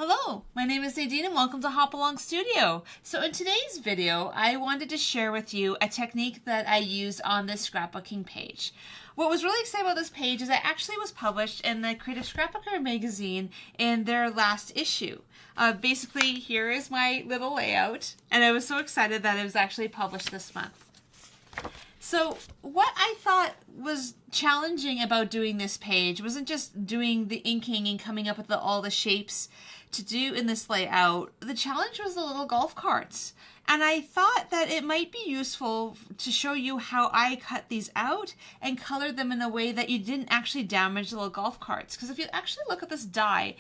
Hello, my name is Nadine and welcome to Hop Along Studio. So in today's video, I wanted to share with you a technique that I used on this scrapbooking page. What was really exciting about this page is it actually was published in the Creative Scrapbooker magazine in their last issue. Basically, here is my little layout, and I was so excited that it was actually published this month. So what I thought was challenging about doing this page wasn't just doing the inking and coming up with all the shapes to do in this layout. The challenge was the little golf carts. And I thought that it might be useful to show you how I cut these out and colored them in a way that you didn't actually damage the little golf carts. Because if you actually look at this die,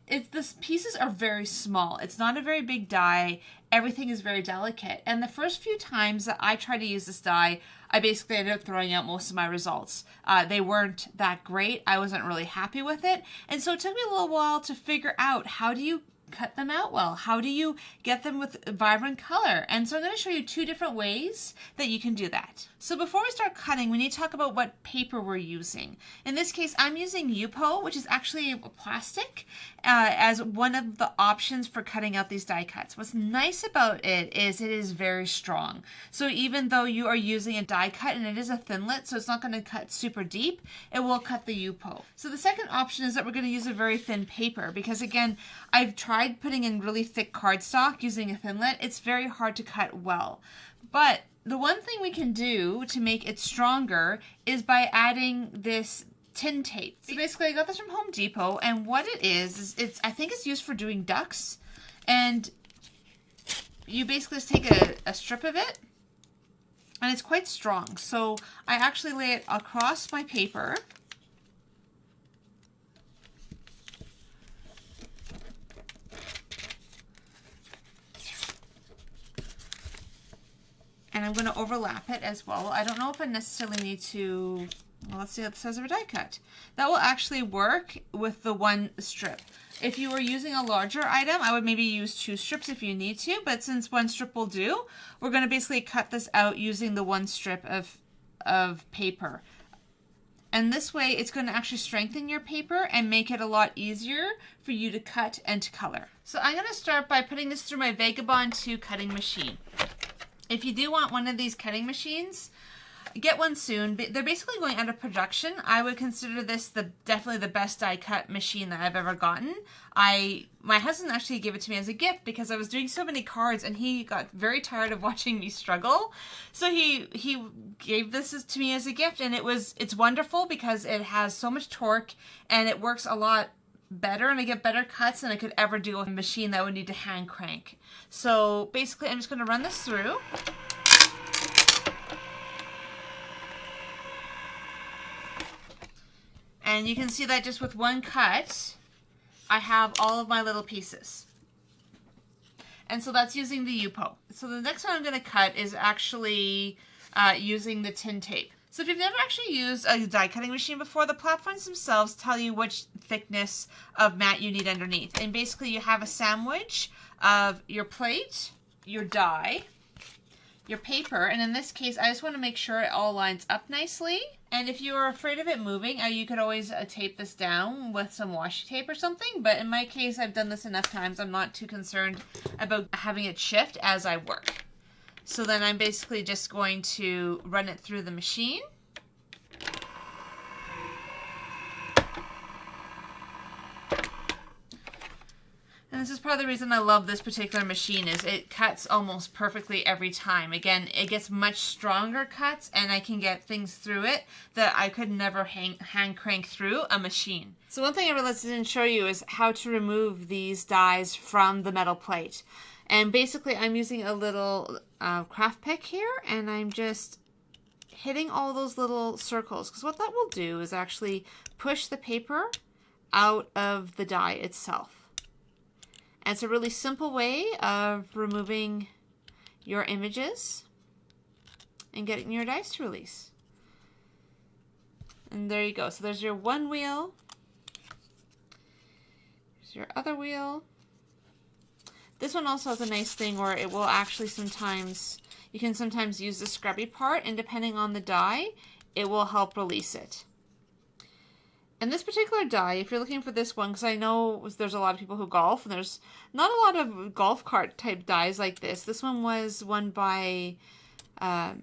the pieces are very small. It's not a very big die. Everything is very delicate. And the first few times that I tried to use this die, I basically ended up throwing out most of my results. They weren't that great. I wasn't really happy with it. And so it took me a little while to figure out, how do you cut them out well? How do you get them with vibrant color? And so I'm going to show you two different ways that you can do that. So before we start cutting, we need to talk about what paper we're using. In this case, I'm using Yupo, which is actually plastic, as one of the options for cutting out these die cuts. What's nice about it is very strong. So even though you are using a die cut and it is a thinlet, so it's not going to cut super deep, it will cut the Yupo. So the second option is that we're going to use a very thin paper, because again, I've tried putting in really thick cardstock using a thinlet. It's very hard to cut well. But the one thing we can do to make it stronger is by adding this tin tape. So basically I got this from Home Depot, and what it is I think it's used for doing ducks. And you basically just take a strip of it, and it's quite strong. So I actually lay it across my paper. And I'm going to overlap it as well. I don't know if I necessarily need to, well, let's see how it says of a die cut. That will actually work with the one strip. If you were using a larger item, I would maybe use 2 strips if you need to, but since 1 strip will do, we're going to basically cut this out using the 1 strip of paper. And this way, it's going to actually strengthen your paper and make it a lot easier for you to cut and to color. So I'm going to start by putting this through my Vagabond 2 cutting machine. If you do want one of these cutting machines, get one soon. They're basically going out of production. I would consider this definitely the best die cut machine that I've ever gotten. My husband actually gave it to me as a gift because I was doing so many cards and he got very tired of watching me struggle. So he gave this to me as a gift, and it's wonderful because it has so much torque and it works a lot better, and I get better cuts than I could ever do with a machine that would need to hand crank. So basically I'm just going to run this through. And you can see that just with one cut, I have all of my little pieces. And so that's using the Yupo. So the next one I'm going to cut is actually using the tin tape. So if you've never actually used a die cutting machine before, the platforms themselves tell you which thickness of mat you need underneath. And basically you have a sandwich of your plate, your die, your paper, and in this case I just want to make sure it all lines up nicely. And if you are afraid of it moving, you could always tape this down with some washi tape or something, but in my case I've done this enough times, I'm not too concerned about having it shift as I work. So then I'm basically just going to run it through the machine. And this is part of the reason I love this particular machine, is it cuts almost perfectly every time. Again, it gets much stronger cuts, and I can get things through it that I could never hand crank through a machine. So one thing I realized I didn't show you is how to remove these dies from the metal plate. And basically I'm using a little craft pick here, and I'm just hitting all those little circles, because what that will do is actually push the paper out of the die itself. And it's a really simple way of removing your images and getting your dies to release. And there you go. So there's your one wheel. There's your other wheel. This one also has a nice thing where it will actually sometimes, you can sometimes use the scrubby part, and depending on the die, it will help release it. And this particular die, if you're looking for this one, because I know there's a lot of people who golf, and there's not a lot of golf cart type dies like this. This one was one by, I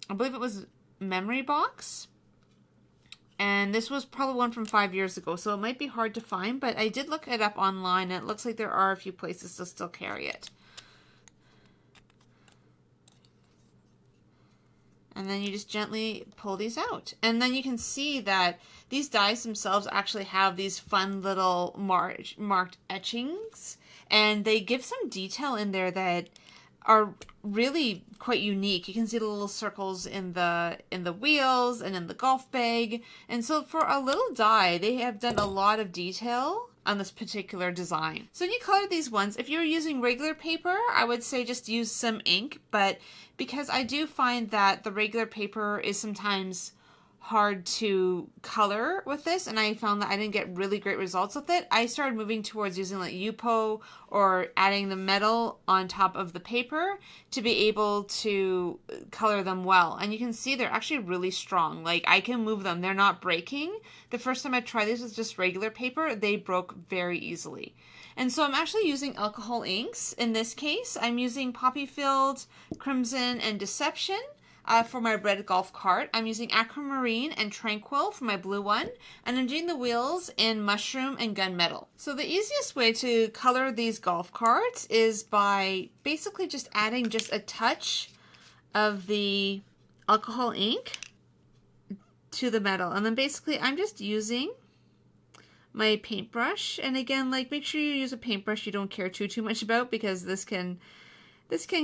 believe it was Memory Box. And this was probably one from 5 years ago, so it might be hard to find, but I did look it up online, and it looks like there are a few places that still carry it. And then you just gently pull these out. And then you can see that these dies themselves actually have these fun little marked etchings. And they give some detail in there that are really quite unique. You can see the little circles in the wheels and in the golf bag. And so for a little die, they have done a lot of detail on this particular design. So when you color these ones, if you're using regular paper, I would say just use some ink, but because I do find that the regular paper is sometimes hard to color with this, and I found that I didn't get really great results with it, I started moving towards using like Yupo or adding the metal on top of the paper to be able to color them well. And you can see they're actually really strong. Like, I can move them. They're not breaking. The first time I tried these with just regular paper, they broke very easily. And so I'm actually using alcohol inks. In this case, I'm using Poppy Filled, Crimson, and Deception. For my red golf cart. I'm using Aquamarine and Tranquil for my blue one, and I'm doing the wheels in Mushroom and Gunmetal. So the easiest way to color these golf carts is by basically just adding just a touch of the alcohol ink to the metal, and then basically I'm just using my paintbrush. And again, like, make sure you use a paintbrush you don't care too much about, because this can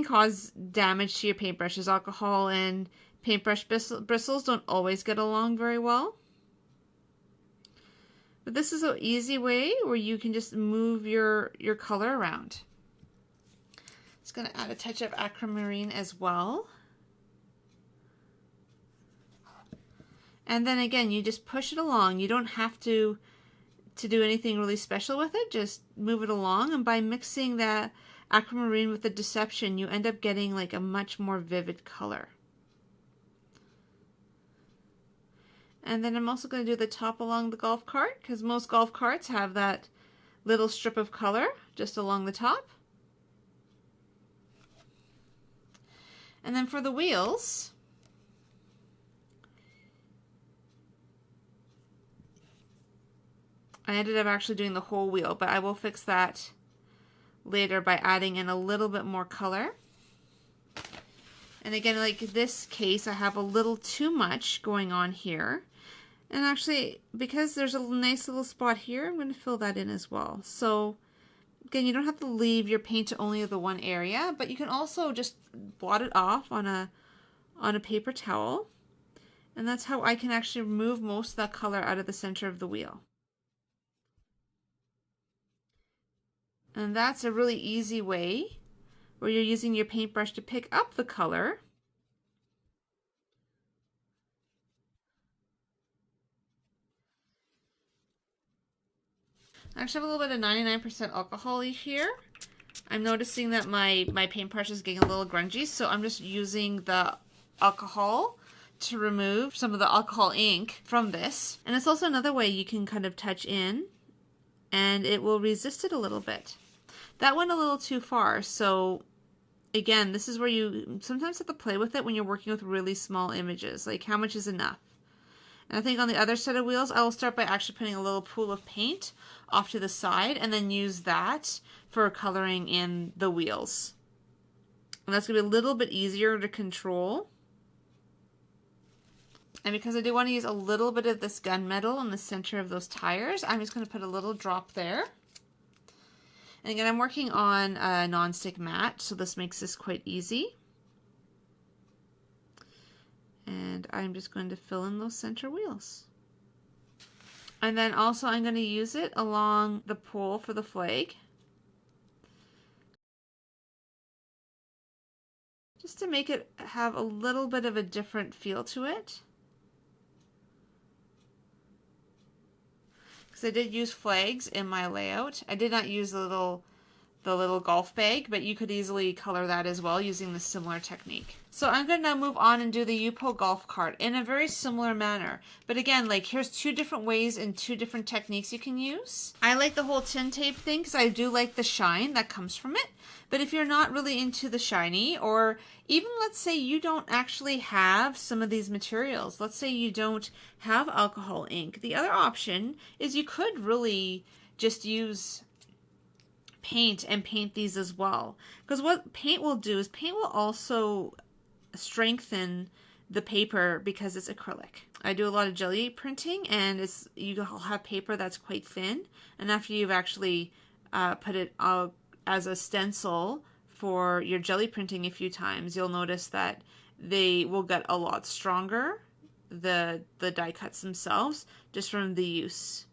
cause damage to your paintbrushes. Alcohol and paintbrush bristles don't always get along very well. But this is an easy way where you can just move your color around. Just going to add a touch of aquamarine as well. And then again, you just push it along. You don't have to do anything really special with it. Just move it along, and by mixing that aquamarine with the Deception, you end up getting like a much more vivid color. And then I'm also going to do the top along the golf cart, because most golf carts have that little strip of color just along the top. And then for the wheels, I ended up actually doing the whole wheel, but I will fix that later by adding in a little bit more color. And again, like this case, I have a little too much going on here. And actually, because there's a nice little spot here, I'm going to fill that in as well. So again, you don't have to leave your paint to only the one area, but you can also just blot it off on a paper towel. And that's how I can actually remove most of that color out of the center of the wheel. And that's a really easy way where you're using your paintbrush to pick up the color. I actually have a little bit of 99% alcohol here. I'm noticing that my paintbrush is getting a little grungy, so I'm just using the alcohol to remove some of the alcohol ink from this. And it's also another way you can kind of touch in, and it will resist it a little bit. That went a little too far, so again, this is where you sometimes have to play with it when you're working with really small images, like how much is enough. And I think on the other set of wheels, I will start by actually putting a little pool of paint off to the side, and then use that for coloring in the wheels. And that's going to be a little bit easier to control. And because I do want to use a little bit of this gunmetal in the center of those tires, I'm just going to put a little drop there. And again, I'm working on a non-stick mat, so this makes this quite easy. And I'm just going to fill in those center wheels. And then also I'm going to use it along the pole for the flag, just to make it have a little bit of a different feel to it. Because I did use flags in my layout. I did not use the little the little golf bag, but you could easily color that as well using the similar technique. So I'm going to now move on and do the Yupo golf cart in a very similar manner. But again, like here's two different ways and two different techniques you can use. I like the whole tin tape thing because I do like the shine that comes from it. But if you're not really into the shiny, or even let's say you don't actually have some of these materials, let's say you don't have alcohol ink, the other option is you could really just use paint and paint these as well. Because what paint will do is paint will also strengthen the paper because it's acrylic. I do a lot of jelly printing, and you'll have paper that's quite thin, and after you've actually put it as a stencil for your jelly printing a few times, you'll notice that they will get a lot stronger, the die cuts themselves, just from the use.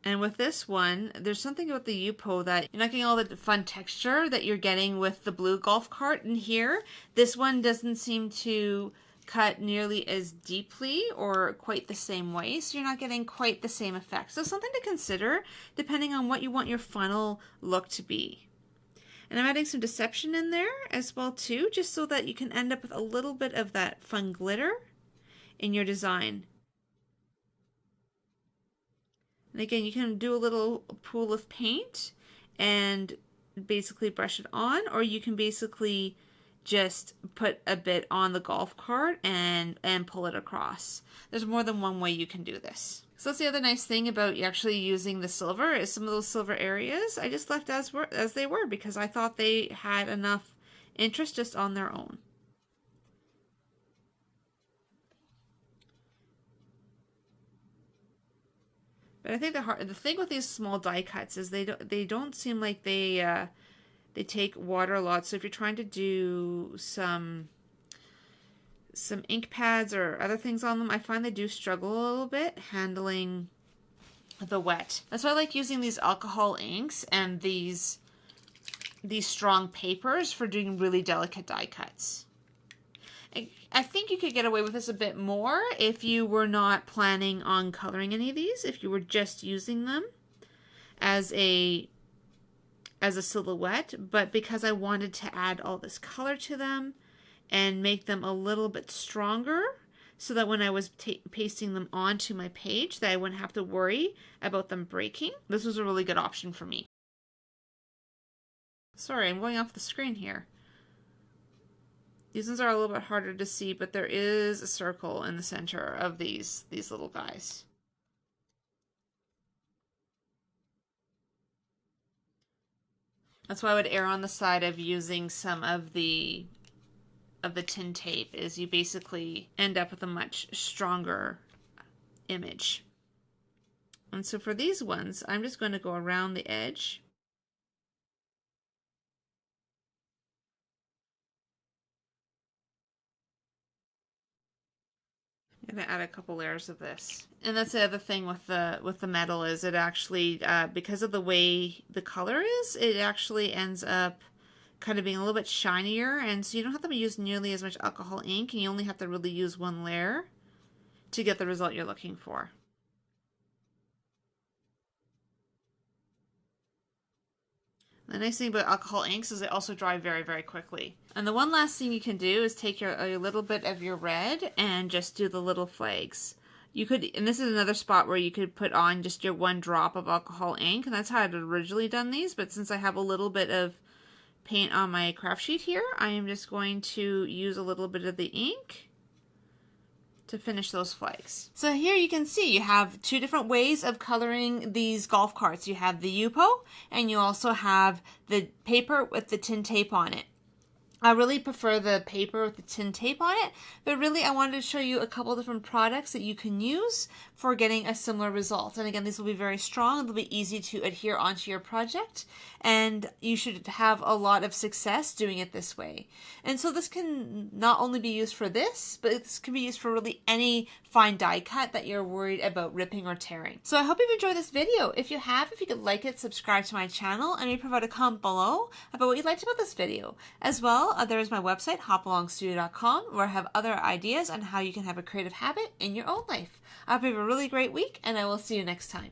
And with this one, there's something about the Yupo that you're not getting all the fun texture that you're getting with the blue golf cart in here. This one doesn't seem to cut nearly as deeply or quite the same way, so you're not getting quite the same effect. So something to consider depending on what you want your final look to be. And I'm adding some deception in there as well too, just so that you can end up with a little bit of that fun glitter in your design. And again, you can do a little pool of paint and basically brush it on, or you can basically just put a bit on the golf cart and pull it across. There's more than one way you can do this. So that's the other nice thing about actually using the silver, is some of those silver areas I just left as they were because I thought they had enough interest just on their own. But I think the thing with these small die cuts is they don't seem like they take water a lot. So if you're trying to do some ink pads or other things on them, I find they do struggle a little bit handling the wet. That's why I like using these alcohol inks and these strong papers for doing really delicate die cuts. I think you could get away with this a bit more if you were not planning on coloring any of these, if you were just using them as a silhouette, but because I wanted to add all this color to them and make them a little bit stronger so that when I was pasting them onto my page that I wouldn't have to worry about them breaking, this was a really good option for me. Sorry, I'm going off the screen here. These ones are a little bit harder to see, but there is a circle in the center of these little guys. That's why I would err on the side of using some of the tin tape, is you basically end up with a much stronger image. And so for these ones, I'm just going to go around the edge. I'm going to add a couple layers of this. And that's the other thing with the metal, is it actually, because of the way the color is, it actually ends up kind of being a little bit shinier, and so you don't have to use nearly as much alcohol ink, and you only have to really use one layer to get the result you're looking for. The nice thing about alcohol inks is they also dry very, very quickly. And the one last thing you can do is take a little bit of your red and just do the little flags. You could, and this is another spot where you could put on just your one drop of alcohol ink, and that's how I'd originally done these, but since I have a little bit of paint on my craft sheet here, I am just going to use a little bit of the ink to finish those flags. So here you can see you have two different ways of coloring these golf carts. You have the Yupo, and you also have the paper with the tin tape on it. I really prefer the paper with the tin tape on it, but really I wanted to show you a couple different products that you can use for getting a similar result. And again, these will be very strong, they'll be easy to adhere onto your project, and you should have a lot of success doing it this way. And so this can not only be used for this, but this can be used for really any fine die cut that you're worried about ripping or tearing. So I hope you've enjoyed this video. If you have, if you could like it, subscribe to my channel, and maybe provide a comment below about what you liked about this video. As well, there is my website, hopalongstudio.com, where I have other ideas on how you can have a creative habit in your own life. I hope you have a really great week, and I will see you next time.